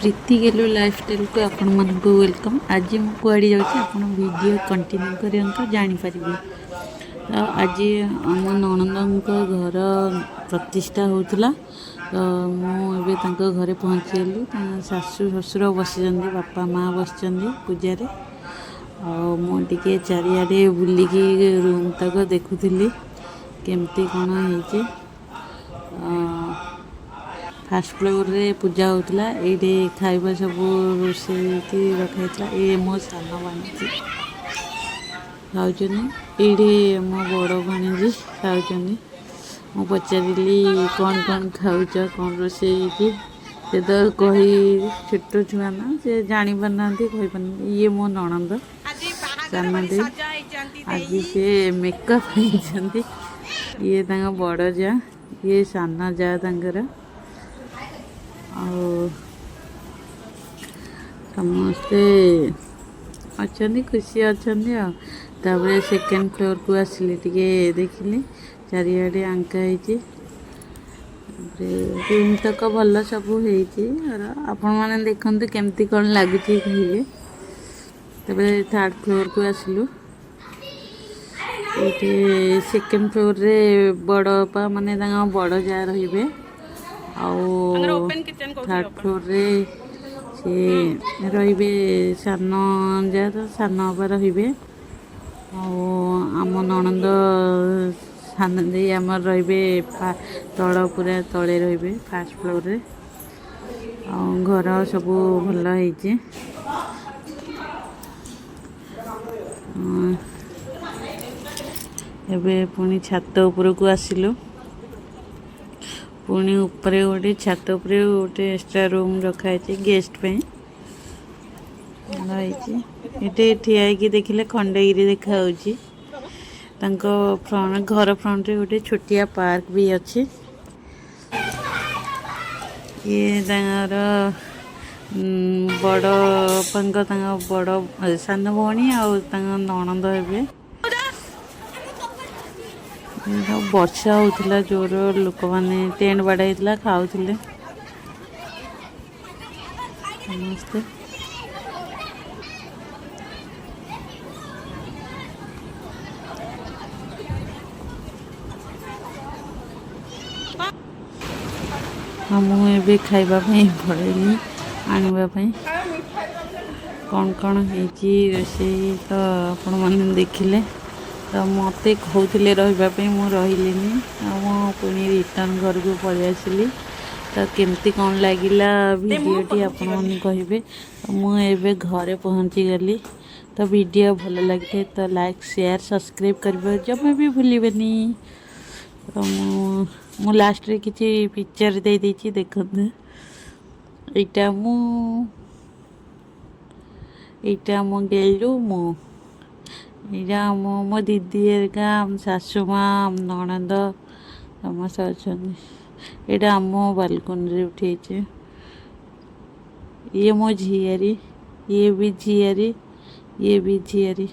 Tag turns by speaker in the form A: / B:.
A: प्रीति गेलु लाइफस्टाइल को आपण मन को वेलकम। आज मु कुआड़ी जाऊँ आपण वीडियो कंटिन्यू कर जानीपर। तो आज आम ननंद घर प्रतिष्ठा होता। तो मुझे घरे पहुँचीगली। शाशु शशुर बसी बापा माँ बस पूजारे। मुझे चारियाडे बुलिकी रूम तक देखुली केमती कौन है। फास्ट फ्लोर रे पूजा होता। ये खाइबा सब रोषे रखाई। ये मो सान भाणीजी खाऊन। ये मो बड़ भाणीजी खाऊन। मु पचारि कौन कौन खाऊच कौन रोषे से तो कही छोट छुआ ना से जानी पारना कही पारना। ये मो ननंद सानटे आज से मेकअप होती। ये बड़ जा ये सान जा तर समस्ते अच्छा खुशी अच्छा। सेकेंड फ्लोर को आसिले टिके देखिले चारियाडे आंका रूम तक भल सब आपण मैंने देखते केमती कौन लगुच कहले। थर्ड फ्लोर को आसिलु। ये सेकेंड फ्लोर रे बड़पा माने बड़ जा रे। थर्ड फ्लोर रे से रे सान जा तो सान बाबा रे। आम ननंद सान दे आम रे तल पूरा तले रे फास्ट फ्लोर रे। घर सब भल है। एबे पुणी छात उपर को आसिलु। पुणी ऊपर गोटे छात उपर गोटे एक्स्ट्रा रूम रखाई गेस्ट पे ये ठिया देखिले खंडगिरी देखा फ्रंट घर फ्रंट रे गोटे छोटिया पार्क भी अच्छी। ये बड़ बड़ सान भौणी आ ननंद हे। वर्षा होता जोर लोक मैंने टेंट बाड़ा खाऊले समस्ते। हाँ मुझे खाइबा पड़ेली आने कौन कौन है रोषे तो आपण मैंने देखिले। तो मत कहते रही मुझे पुणी रिटर्न घर को पलि आसली। तो केमती कौन लगिला वीडियोटी आपण मैंने कहे। तो मुझे घरे पहुँची गली। तो वीडियो भल लगे तो लाइक शेयर सब्सक्राइब कर जब भी भूलबेनी। तो मु लास्ट रे किसी पिक्चर दे देछि देखते। एटा मो गेलु मो दीदी एरिका शाशु माँ ननंद समस्त अच्छा। यहाँ आम बालकनी उठे। ये मो झियारी ये भी झियारी ये भी झियारी।